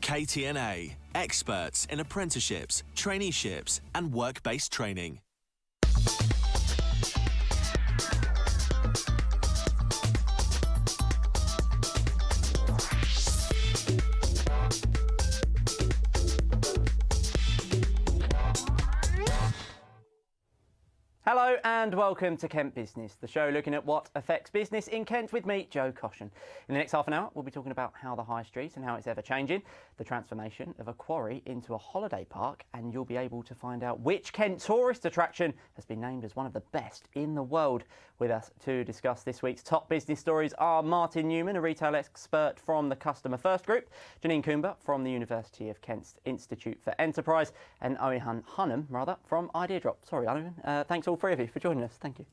KTNA, experts in apprenticeships, traineeships and work-based training. Hello and welcome to Kent Business, the show looking at what affects business in Kent with me, Joe Caution. In the next half an hour, we'll be talking about how the high street and how it's ever changing, the transformation of a quarry into a holiday park, and you'll be able to find out which Kent tourist attraction has been named as one of the best in the world. With us to discuss this week's top business stories are Martin Newman, a retail expert from the Customer First Group, Janine Coomber from the University of Kent's Institute for Enterprise, and Owen Hunnam, from Idea Drop. Sorry, Owen. Thanks all three of you for joining us. Thank you.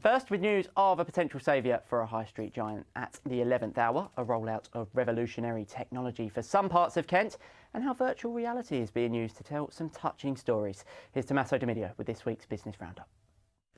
First, with news of a potential saviour for a high street giant at the 11th hour, a rollout of revolutionary technology for some parts of Kent, and how virtual reality is being used to tell some touching stories. Here's Tommaso D'Amidio with this week's Business Roundup.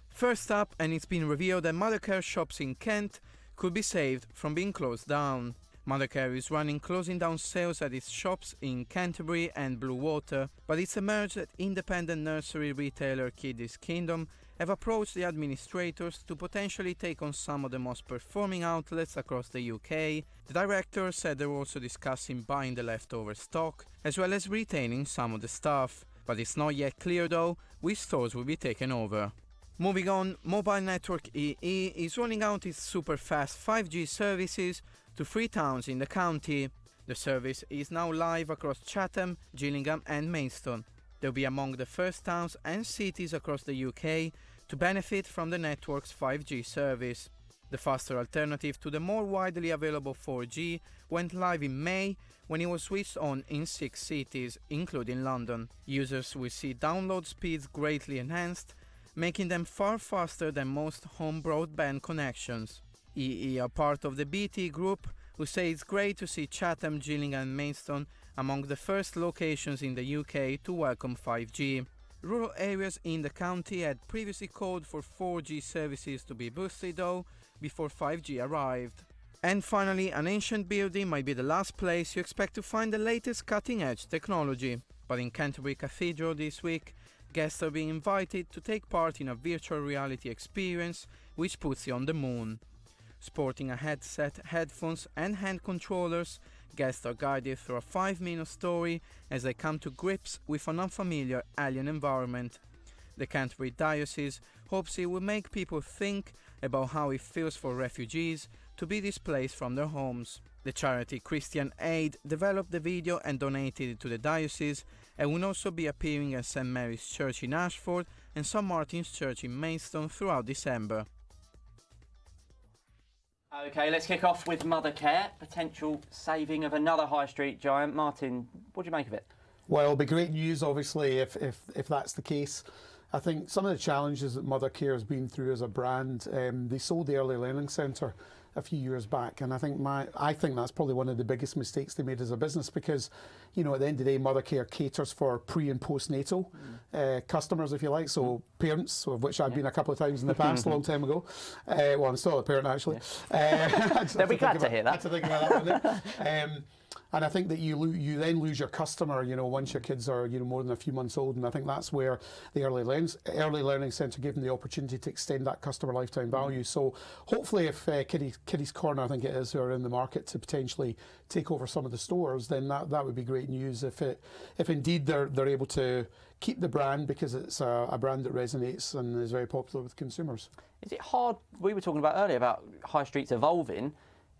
First up, and it's been revealed that Mothercare shops in Kent could be saved from being closed down. Mothercare is running closing down sales at its shops in Canterbury and Bluewater, but it's emerged that independent nursery retailer Kiddies Kingdom have approached the administrators to potentially take on some of the most performing outlets across the UK. The director said they were also discussing buying the leftover stock, as well as retaining some of the staff. But it's not yet clear though which stores will be taken over. Moving on, mobile network EE is rolling out its super fast 5G services to 3 towns in the county. The service is now live across Chatham, Gillingham and Maidstone. They'll be among the first towns and cities across the UK to benefit from the network's 5G service. The faster alternative to the more widely available 4G went live in May when it was switched on in 6 cities, including London. Users will see download speeds greatly enhanced, making them far faster than most home broadband connections. EE are part of the BT Group, who say it's great to see Chatham, Gillingham and Maidstone among the first locations in the UK to welcome 5G. Rural areas in the county had previously called for 4G services to be boosted though, before 5G arrived. And finally, an ancient building might be the last place you expect to find the latest cutting-edge technology. But in Canterbury Cathedral this week, guests are being invited to take part in a virtual reality experience which puts you on the moon. Sporting a headset, headphones and hand controllers, guests are guided through a 5-minute story as they come to grips with an unfamiliar alien environment. The Canterbury Diocese hopes it will make people think about how it feels for refugees to be displaced from their homes. The charity Christian Aid developed the video and donated it to the diocese, and will also be appearing at St Mary's Church in Ashford and St Martin's Church in Maidstone throughout December. OK, let's kick off with Mothercare, potential saving of another high street giant. Martin, what do you make of it? Well, it'll be great news, obviously, if that's the case. I think some of the challenges that Mothercare has been through as a brand, they sold the Early Learning Centre a few years back, and I think that's probably one of the biggest mistakes they made as a business, because, you know, at the end of the day, Mothercare caters for pre and postnatal customers, if you like, so parents, of which I've been a couple of times in the past, a long time ago. Well, I'm still a parent actually. They'll be glad to hear that. I had to think about that one. And I think that you then lose your customer, you know, once your kids are, you know, more than a few months old. And I think that's where the Early Learning Centre gave them the opportunity to extend that customer lifetime value. So hopefully, if Kiddies Corner, I think it is, who are in the market to potentially take over some of the stores, then that would be great news. If indeed they're able to keep the brand, because it's a brand that resonates and is very popular with consumers. Is it hard? We were talking about earlier about high streets evolving.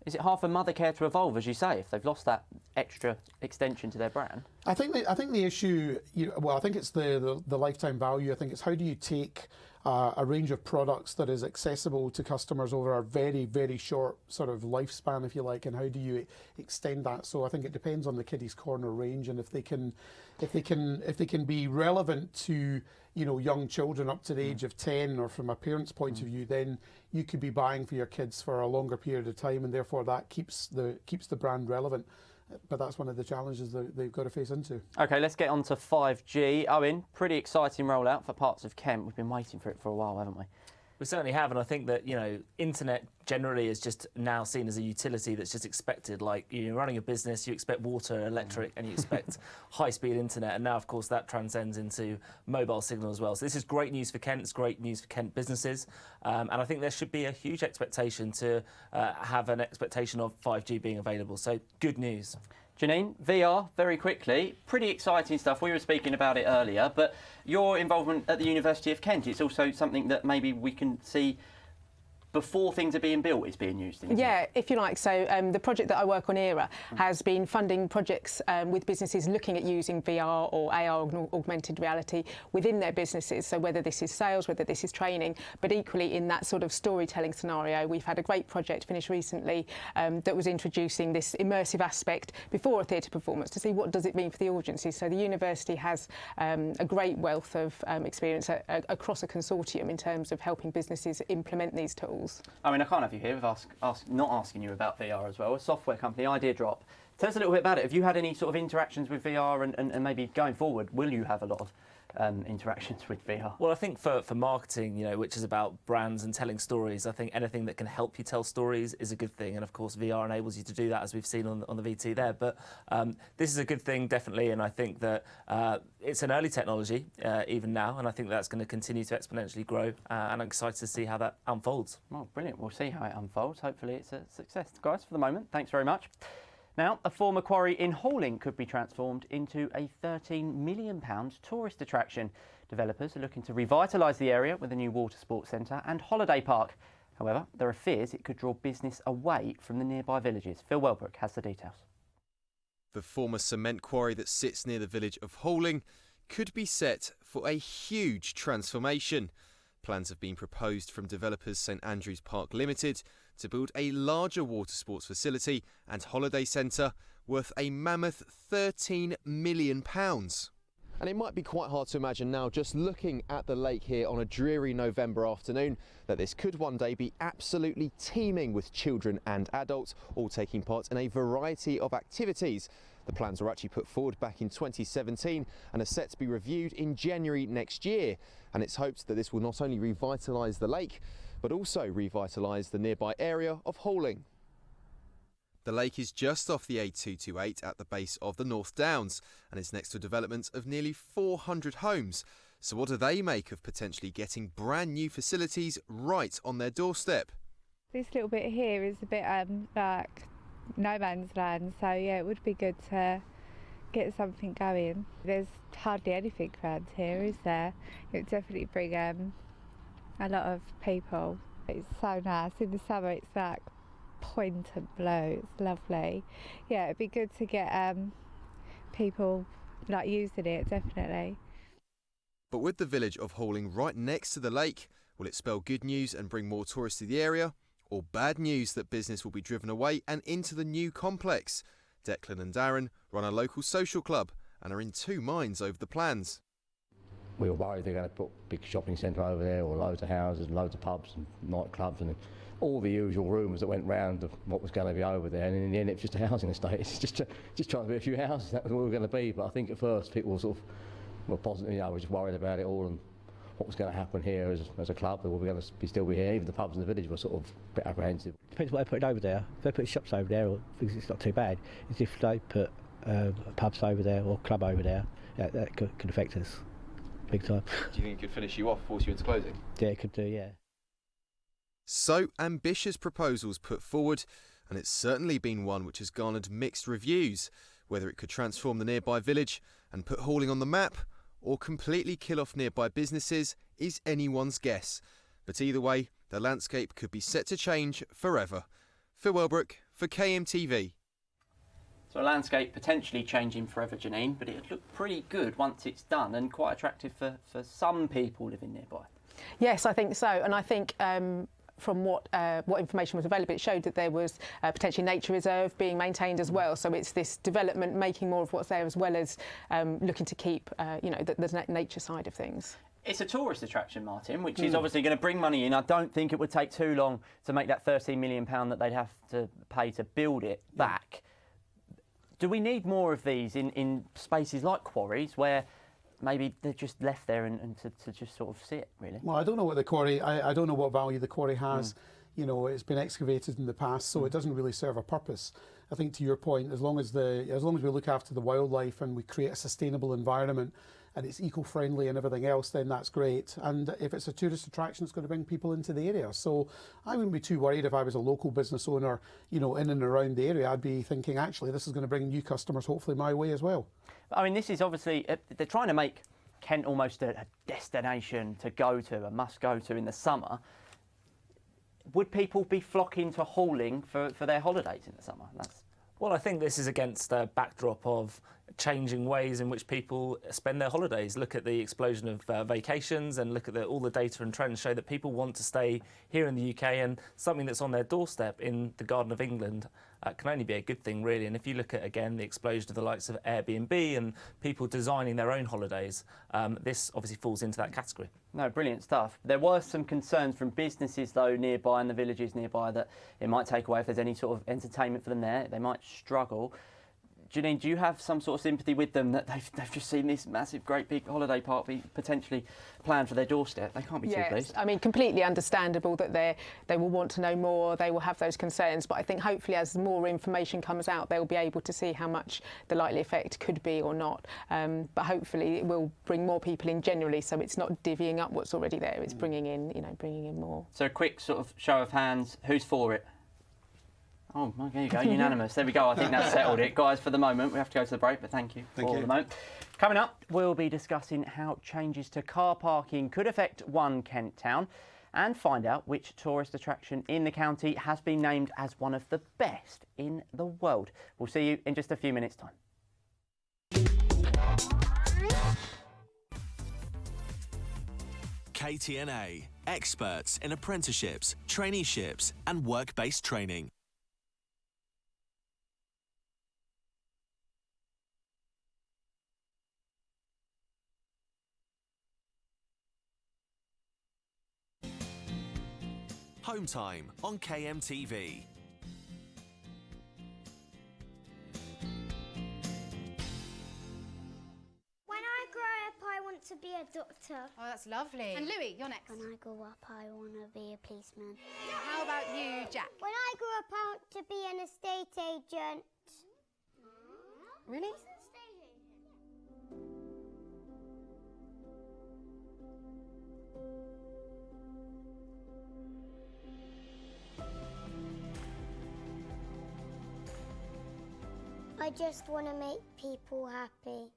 Is it hard for Mothercare to evolve, as you say, if they've lost that extra extension to their brand? I think the issue, I think it's the lifetime value. I think it's how do you take a range of products that is accessible to customers over a very, very short sort of lifespan, if you like, and how do you extend that? So I think it depends on the Kiddies Corner range, and if they can be relevant to, you know, young children up to the age of 10, or from a parent's point of view, then you could be buying for your kids for a longer period of time, and therefore that keeps the brand relevant. But that's one of the challenges that they've got to face into. OK, let's get on to 5G. Owen, pretty exciting rollout for parts of Kent. We've been waiting for it for a while, haven't we? We certainly have, and I think that, you know, internet generally is just now seen as a utility that's just expected. Like, you're running a business, you expect water, electric, and you expect high-speed internet, and now, of course, that transcends into mobile signal as well. So this is great news for Kent, it's great news for Kent businesses, and I think there should be a huge expectation to have an expectation of 5G being available. So good news. Janine, VR, very quickly, pretty exciting stuff. We were speaking about it earlier, but your involvement at the University of Kent, it's also something that maybe we can see before things are being built, it's being used. Yeah, if you like. So the project that I work on, ERA, has been funding projects with businesses looking at using VR or AR, augmented reality, within their businesses. So whether this is sales, whether this is training, but equally in that sort of storytelling scenario. We've had a great project finish recently that was introducing this immersive aspect before a theatre performance to see what does it mean for the audiences. So the university has a great wealth of experience across a consortium in terms of helping businesses implement these tools. I mean, I can't have you here without not asking you about VR as well. A software company, Idea Drop. Tell us a little bit about it. Have you had any sort of interactions with VR and maybe going forward, will you have a lot of interactions with VR? Well, I think for marketing, you know, which is about brands and telling stories, I think anything that can help you tell stories is a good thing. And of course, VR enables you to do that, as we've seen on the VT there. But this is a good thing, definitely. And I think that it's an early technology, even now. And I think that's going to continue to exponentially grow. And I'm excited to see how that unfolds. Well, brilliant. We'll see how it unfolds. Hopefully it's a success. Guys, for the moment, thanks very much. Now, a former quarry in Halling could be transformed into a £13 million tourist attraction. Developers are looking to revitalise the area with a new water sports centre and holiday park. However, there are fears it could draw business away from the nearby villages. Phil Welbrook has the details. The former cement quarry that sits near the village of Halling could be set for a huge transformation. Plans have been proposed from developers St Andrews Park Limited to build a larger water sports facility and holiday centre worth a mammoth £13 million. And it might be quite hard to imagine now, just looking at the lake here on a dreary November afternoon, that this could one day be absolutely teeming with children and adults, all taking part in a variety of activities. The plans were actually put forward back in 2017 and are set to be reviewed in January next year. And it's hoped that this will not only revitalise the lake, but also revitalise the nearby area of Halling. The lake is just off the A228 at the base of the North Downs and is next to a development of nearly 400 homes. So what do they make of potentially getting brand new facilities right on their doorstep? This little bit here is a bit like no man's land, so yeah, it would be good to get something going. There's hardly anything around here, is there? It would definitely bring a lot of people. It's so nice. In the summer it's like point and blow, it's lovely. Yeah, it'd be good to get people like using it, definitely. But with the village of Halling right next to the lake, will it spell good news and bring more tourists to the area? Or bad news that business will be driven away and into the new complex? Declan and Darren run a local social club and are in two minds over the plans. We were worried they're going to put a big shopping centre over there, or loads of houses and loads of pubs and nightclubs and all the usual rumours that went round of what was going to be over there. And in the end, it's just a housing estate. It's just trying to be a few houses. That was all we were going to be. But I think at first people were positive. You know, were just worried about it all and what was going to happen here as a club. That we were going to still be here. Even the pubs in the village were sort of a bit apprehensive. Depends what they put over there. If they put shops over there, or things, it's not too bad. It's if they put pubs over there or club over there, that could affect us big time. Do you think it could finish you off, force you into closing? Yeah, it could do, yeah. So ambitious proposals put forward, and it's certainly been one which has garnered mixed reviews. Whether it could transform the nearby village and put Halling on the map, or completely kill off nearby businesses, is anyone's guess. But either way, the landscape could be set to change forever. Phil Welbrook for KMTV. So a landscape potentially changing forever, Janine, but it'd look pretty good once it's done and quite attractive for some people living nearby. Yes, I think so, and I think from what information was available, it showed that there was potentially nature reserve being maintained as well. So it's this development making more of what's there, as well as looking to keep the nature side of things. It's a tourist attraction, Martin, which is obviously going to bring money in. I don't think it would take too long to make that £13 million that they'd have to pay to build it back. Do we need more of these in spaces like quarries where maybe they're just left there and to just sort of sit, really. Well, I don't know what the quarry, I don't know what value the quarry has. You know, it's been excavated in the past, so it doesn't really serve a purpose. I think, to your point, as long as we look after the wildlife and we create a sustainable environment and it's eco-friendly and everything else, then that's great. And if it's a tourist attraction, it's going to bring people into the area. So I wouldn't be too worried if I was a local business owner, you know, in and around the area. I'd be thinking, actually, this is going to bring new customers, hopefully, my way as well. I mean, this is obviously, they're trying to make Kent almost a destination to go to, a must go to in the summer. Would people be flocking to Halling for their holidays in the summer? Well, I think this is against a backdrop of changing ways in which people spend their holidays. Look at the explosion of vacations and look at all the data and trends show that people want to stay here in the UK, and something that's on their doorstep in the Garden of England can only be a good thing, really. And if you look at, again, the explosion of the likes of Airbnb and people designing their own holidays, this obviously falls into that category. No, brilliant stuff. There were some concerns from businesses, though, nearby and the villages nearby that it might take away if there's any sort of entertainment for them there. They might struggle. Janine, do you have some sort of sympathy with them that they've just seen this massive, great big holiday park be potentially planned for their doorstep? They can't be too pleased. I mean, completely understandable that they will want to know more, they will have those concerns, but I think hopefully as more information comes out, they'll be able to see how much the likely effect could be or not. But hopefully it will bring more people in generally, so it's not divvying up what's already there, it's bringing in more. So a quick sort of show of hands, who's for it? Oh, there you go, unanimous. There we go, I think that's settled it. Guys, for the moment, we have to go to the break, but thank you for the moment. Coming up, we'll be discussing how changes to car parking could affect one Kent town and find out which tourist attraction in the county has been named as one of the best in the world. We'll see you in just a few minutes' time. KTNA, experts in apprenticeships, traineeships and work-based training. Home Time on KMTV. When I grow up, I want to be a doctor. Oh, that's lovely. And Louis, you're next. When I grow up, I want to be a policeman. How about you, Jack? When I grow up, I want to be an estate agent. Really? I just want to make people happy.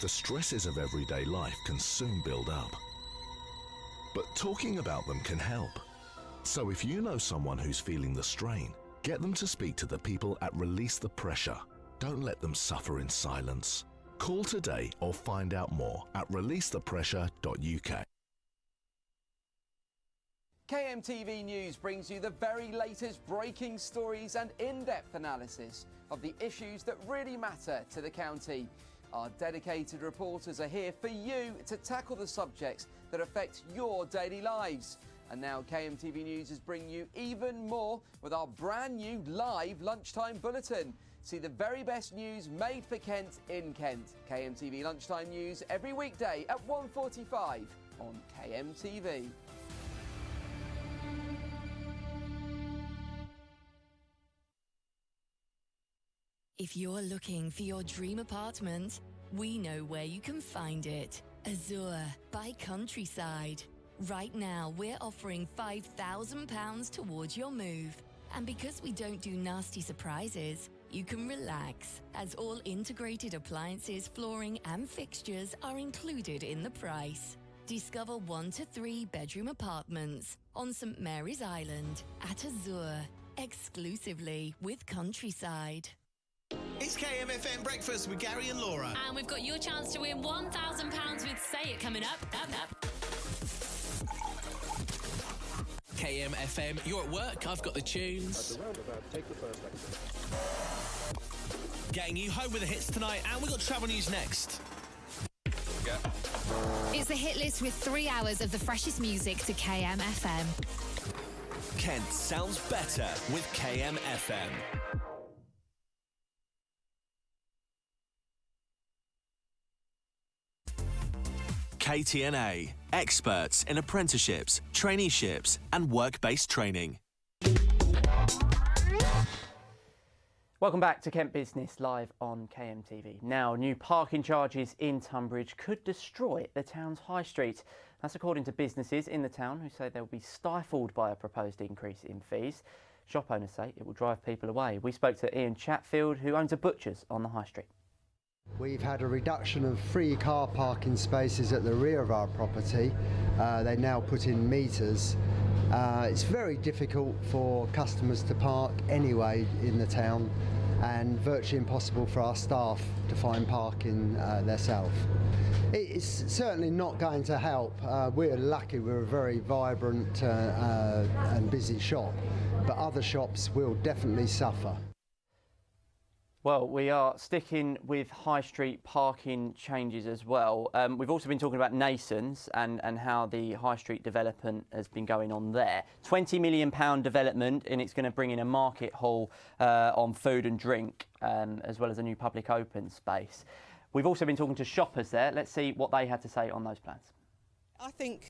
The stresses of everyday life can soon build up. But talking about them can help. So if you know someone who's feeling the strain, get them to speak to the people at Release the Pressure. Don't let them suffer in silence. Call today or find out more at releasethepressure.uk. KMTV News brings you the very latest breaking stories and in-depth analysis of the issues that really matter to the county. Our dedicated reporters are here for you to tackle the subjects that affect your daily lives. And now KMTV News is bringing you even more with our brand new live lunchtime bulletin. See the very best news made for Kent in Kent. KMTV Lunchtime News every weekday at 1:45 on KMTV. If you're looking for your dream apartment, we know where you can find it. Azure by Countryside. Right now, we're offering £5,000 towards your move. And because we don't do nasty surprises, you can relax, as all integrated appliances, flooring and fixtures are included in the price. Discover 1 to 3 bedroom apartments on St Mary's Island at Azure, exclusively with Countryside. It's KMFM Breakfast with Gary and Laura. And we've got your chance to win £1,000 with Say It coming up. KMFM, you're at work, I've got the tunes. At the Roundup, take the first exit. Getting you home with the hits tonight, and we've got travel news next. Yeah. It's the hit list with 3 hours of the freshest music to KMFM. Kent sounds better with KMFM. KTNA, experts in apprenticeships, traineeships and work-based training. Welcome back to Kent Business live on KMTV. Now, new parking charges in Tunbridge could destroy the town's high street. That's according to businesses in the town who say they'll be stifled by a proposed increase in fees. Shop owners say it will drive people away. We spoke to Ian Chatfield, who owns a butcher's on the high street. We've had a reduction of free car parking spaces at the rear of our property. They now put in meters. It's very difficult for customers to park anyway in the town, and virtually impossible for our staff to find parking themselves. It's certainly not going to help. We're lucky, we're a very vibrant and busy shop, but other shops will definitely suffer. Well, we are sticking with high street parking changes as well. We've also been talking about Nasons and how the high street development has been going on there. £20 million development, and it's going to bring in a market hall on food and drink, as well as a new public open space. We've also been talking to shoppers there. Let's see what they had to say on those plans. I think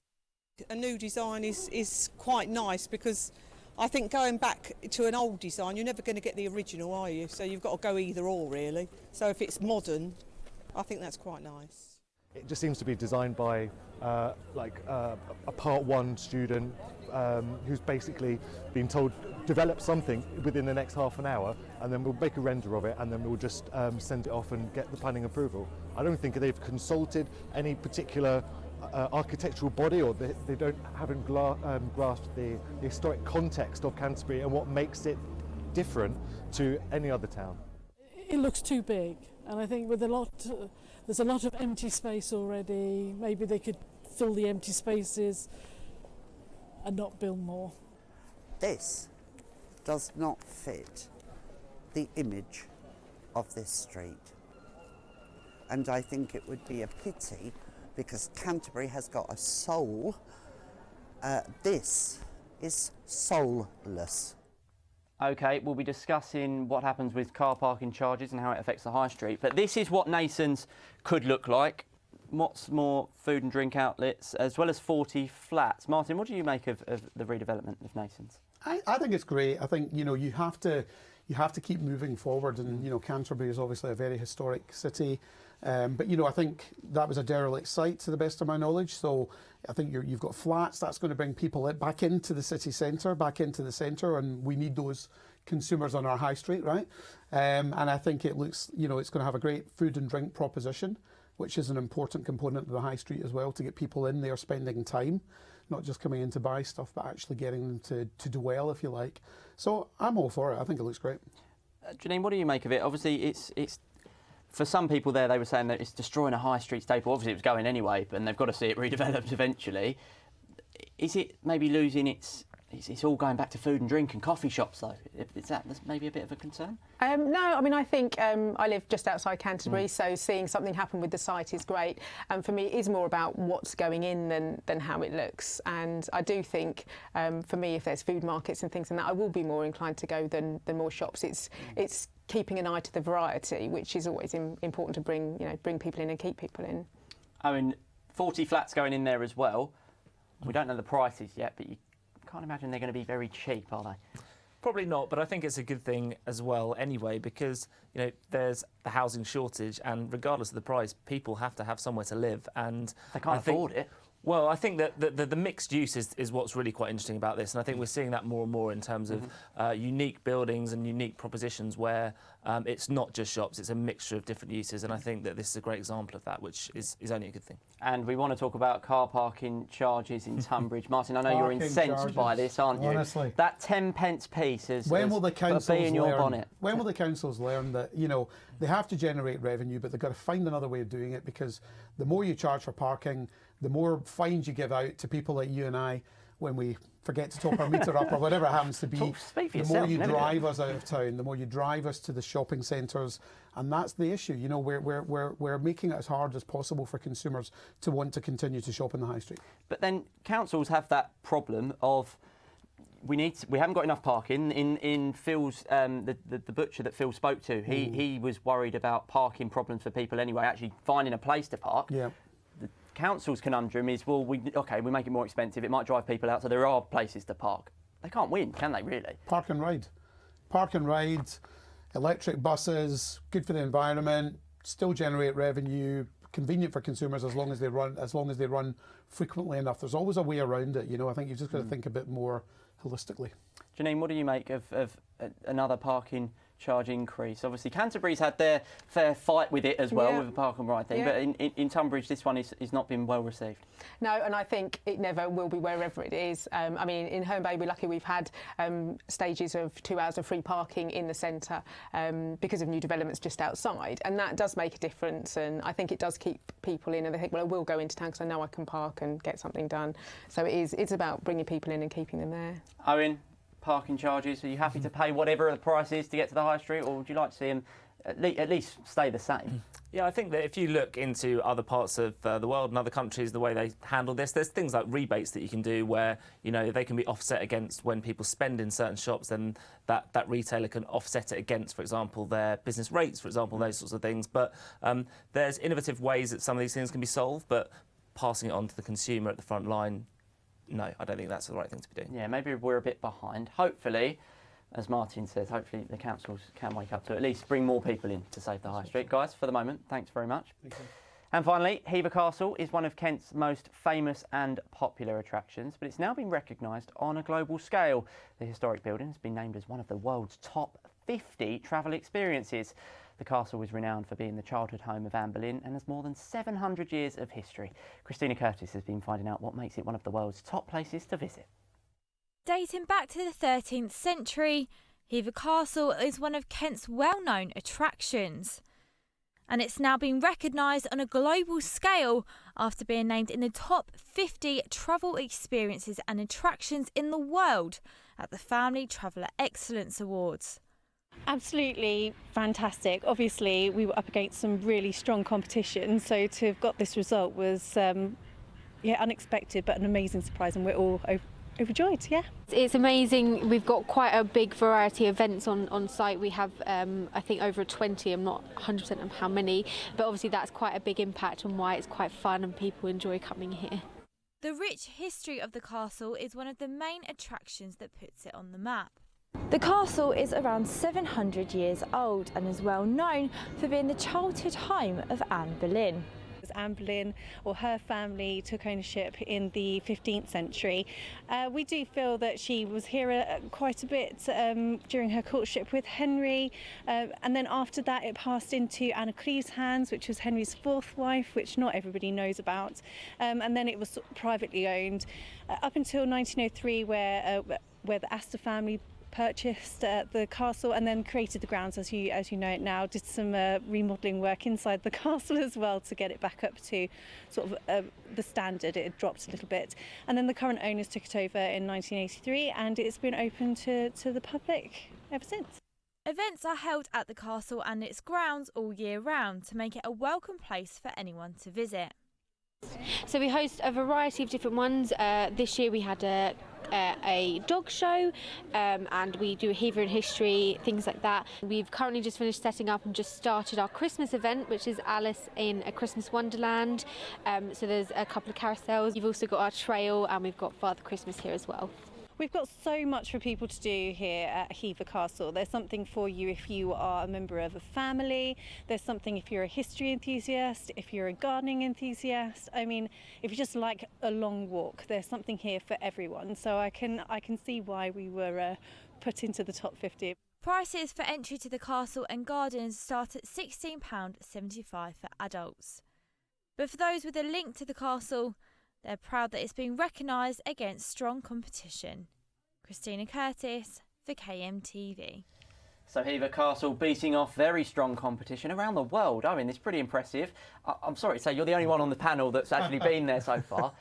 a new design is quite nice, because I think going back to an old design, you're never going to get the original, are you? So you've got to go either or, really. So if it's modern, I think that's quite nice. It just seems to be designed by a Part 1 student who's basically been told, develop something within the next half an hour, and then we'll make a render of it, and then we'll just send it off and get the planning approval. I don't think they've consulted any particular architectural body, or they haven't grasped the historic context of Canterbury and what makes it different to any other town. It looks too big, and I think with there's a lot of empty space already. Maybe they could fill the empty spaces and not build more. This does not fit the image of this street, and I think it would be a pity, because Canterbury has got a soul. This is soulless. OK, we'll be discussing what happens with car parking charges and how it affects the high street. But this is what Nasons could look like. Lots more food and drink outlets, as well as 40 flats. Martin, what do you make of the redevelopment of Nasons? I think it's great. I think, you know, you have to keep moving forward, and, you know, Canterbury is obviously a very historic city. But, you know, I think that was a derelict site, to the best of my knowledge. So I think you've got flats. That's going to bring people back into the city centre, and we need those consumers on our high street, right? And I think it looks, you know, it's going to have a great food and drink proposition, which is an important component of the high street as well, to get people in there spending time, not just coming in to buy stuff, but actually getting them to dwell, if you like. So I'm all for it. I think it looks great. Janine, what do you make of it? Obviously, it's for some people there, they were saying that it's destroying a high street staple. Obviously, it was going anyway, and they've got to see it redeveloped eventually. Is it maybe losing its... It's all going back to food and drink and coffee shops, though. That's maybe a bit of a concern? No, I mean, I think I live just outside Canterbury, so seeing something happen with the site is great. And for me, it is more about what's going in than how it looks. And I do think, for me, if there's food markets and things like that, I will be more inclined to go than more shops. It's keeping an eye to the variety, which is always important to bring people in and keep people in. I mean, 40 flats going in there as well. We don't know the prices yet, but you can't imagine they're going to be very cheap, are they? Probably not, but I think it's a good thing as well anyway, because, you know, there's the housing shortage, and regardless of the price, people have to have somewhere to live, and they can't afford it. Well, I think that the mixed use is what's really quite interesting about this, and I think we're seeing that more and more in terms of unique buildings and unique propositions where it's not just shops, it's a mixture of different uses, and I think that this is a great example of that, which is only a good thing. And we want to talk about car parking charges in Tunbridge. Martin, I know you're incensed by this, aren't you? Honestly. That 10p piece is when will the councils a bee in your bonnet. When will the councils learn that, you know, they have to generate revenue, but they've got to find another way of doing it, because the more you charge for parking, the more fines you give out to people like you and I when we forget to top our meter up or whatever it happens to be. Speak for the yourself, more you never drive us out of town, the more you drive us to the shopping centres, and that's the issue. You know, we're making it as hard as possible for consumers to want to continue to shop in the high street. But then councils have that problem of we haven't got enough parking. In Phil's the butcher that Phil spoke to, he was worried about parking problems for people anyway, actually finding a place to park. Yeah. The council's conundrum is, well, we make it more expensive, it might drive people out, so there are places to park. They can't win, can they, really? Park and ride, electric buses, good for the environment, still generate revenue, convenient for consumers as long as they run frequently enough. There's always a way around it, you know. I think you've just got to think a bit more holistically. Janine, what do you make of another parking charge increase? Obviously, Canterbury's had their fair fight with it as well, with the park and ride thing, but in Tunbridge, this one is not been well received. No, and I think it never will be wherever it is. I mean, in Herne Bay, we're lucky we've had stages of 2 hours of free parking in the centre because of new developments just outside, and that does make a difference, and I think it does keep people in, and they think, well, I will go into town because I know I can park and get something done. So it's about bringing people in and keeping them there. Owen, parking charges, are you happy to pay whatever the price is to get to the high street, or would you like to see them at least stay the same? Yeah, I think that if you look into other parts of the world and other countries, the way they handle this, there's things like rebates that you can do where, you know, they can be offset against when people spend in certain shops, then that retailer can offset it against, for example, their business rates, for example, those sorts of things. But there's innovative ways that some of these things can be solved, but passing it on to the consumer at the front line, no, I don't think that's the right thing to be doing. Yeah, maybe we're a bit behind. Hopefully, as Martin says, hopefully the councils can wake up to at least bring more people in to save the high street. Guys, for the moment, thanks very much. Thank you. And finally, Hever Castle is one of Kent's most famous and popular attractions, but it's now been recognised on a global scale. The historic building has been named as one of the world's top 50 travel experiences. The castle was renowned for being the childhood home of Anne Boleyn and has more than 700 years of history. Christina Curtis has been finding out what makes it one of the world's top places to visit. Dating back to the 13th century, Hever Castle is one of Kent's well-known attractions. And it's now been recognised on a global scale after being named in the top 50 travel experiences and attractions in the world at the Family Traveller Excellence Awards. Absolutely fantastic. Obviously, we were up against some really strong competition, so to have got this result was unexpected, but an amazing surprise, and we're all overjoyed. Yeah, it's amazing. We've got quite a big variety of events on site. We have I think over 20. I'm not 100% on how many, but obviously that's quite a big impact on why it's quite fun and people enjoy coming here. The rich history of the castle is one of the main attractions that puts it on the map. The castle is around 700 years old and is well known for being the childhood home of Anne Boleyn. Anne Boleyn or her family took ownership in the 15th century. We do feel that she was here quite a bit during her courtship with Henry, and then after that it passed into Anna Cleeve's hands, which was Henry's fourth wife, which not everybody knows about, and then it was privately owned up until 1903 where the Astor family purchased the castle and then created the grounds as you know it now. Did some remodelling work inside the castle as well to get it back up to sort of the standard. It had dropped a little bit, and then the current owners took it over in 1983, and it's been open to the public ever since. Events are held at the castle and its grounds all year round to make it a welcome place for anyone to visit. So we host a variety of different ones. This year we had a dog show, and we do a Hever in history, things like that. We've currently just finished setting up and just started our Christmas event, which is Alice in a Christmas Wonderland. So there's a couple of carousels. You've also got our trail, and we've got Father Christmas here as well. We've got so much for people to do here at Hever Castle. There's something for you if you are a member of a family. There's something if you're a history enthusiast, if you're a gardening enthusiast. I mean, if you just like a long walk, there's something here for everyone. So I can see why we were put into the top 50. Prices for entry to the castle and gardens start at £16.75 for adults. But for those with a link to the castle, they're proud that it's been recognised against strong competition. Christina Curtis for KMTV. So Hever Castle beating off very strong competition around the world. I mean, it's pretty impressive. I'm sorry to say, you're the only one on the panel that's actually been there so far.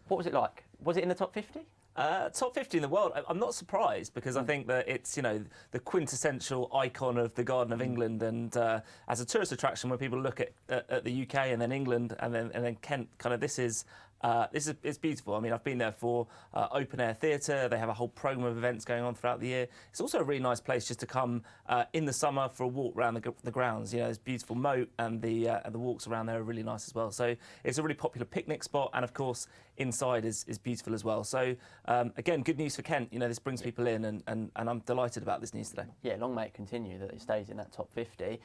What was it like? Was it in the top 50? Top 50 in the world. I'm not surprised because I think that it's, you know, the quintessential icon of the Garden of England, and as a tourist attraction, when people look at the UK and then England and then Kent, kind of this is it's beautiful. I mean, I've been there for open air theatre. They have a whole program of events going on throughout the year. It's also a really nice place just to come in the summer for a walk around the grounds. You know, there's beautiful moat, and the walks around there are really nice as well. So it's a really popular picnic spot, and of course inside is beautiful as well. So again, good news for Kent. You know, this brings people in, and I'm delighted about this news today. Yeah, long may it continue that it stays in that top 50.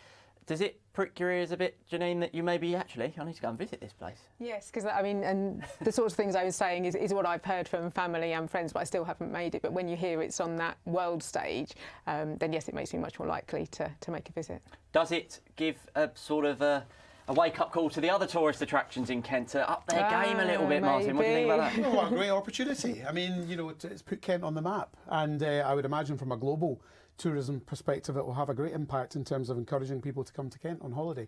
Does it prick your ears a bit, Janine, that you maybe actually, I need to go and visit this place? Yes, because I mean, and the sorts of things I was saying is what I've heard from family and friends, but I still haven't made it. But when you hear it's on that world stage, then yes, it makes me much more likely to make a visit. Does it give a sort of a wake-up call to the other tourist attractions in Kent to up their game a little bit, Martin? What do you think about that? Oh, what a great opportunity. I mean, you know, it's put Kent on the map, and I would imagine from a global tourism perspective it will have a great impact in terms of encouraging people to come to Kent on holiday.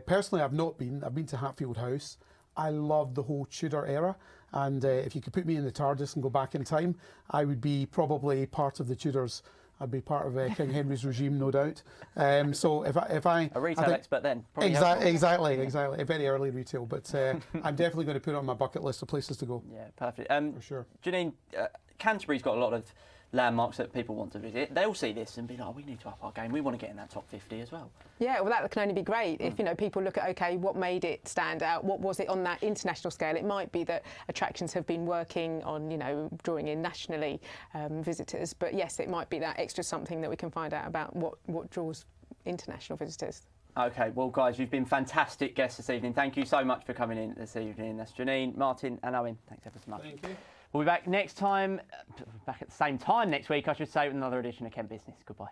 Personally, I've been to Hatfield House. I love the whole Tudor era, and if you could put me in the TARDIS and go back in time, I would be probably part of the Tudors. I'd be part of King Henry's regime, no doubt. So if I a retail expert then, exactly, a very early retail, but I'm definitely going to put it on my bucket list of places to go. Yeah, perfect. For sure. Janine, Canterbury's got a lot of landmarks that people want to visit. They'll see this and be like, oh, we need to up our game. We want to get in that top 50 as well. Yeah, well, that can only be great if, you know, people look at, OK, what made it stand out? What was it on that international scale? It might be that attractions have been working on, you know, drawing in nationally visitors. But yes, it might be that extra something that we can find out about what draws international visitors. OK, well, guys, you've been fantastic guests this evening. Thank you so much for coming in this evening. That's Janine, Martin and Owen. Thanks ever so much. Thank you. We'll be back next time, back at the same time next week, I should say, with another edition of Kent Business. Goodbye.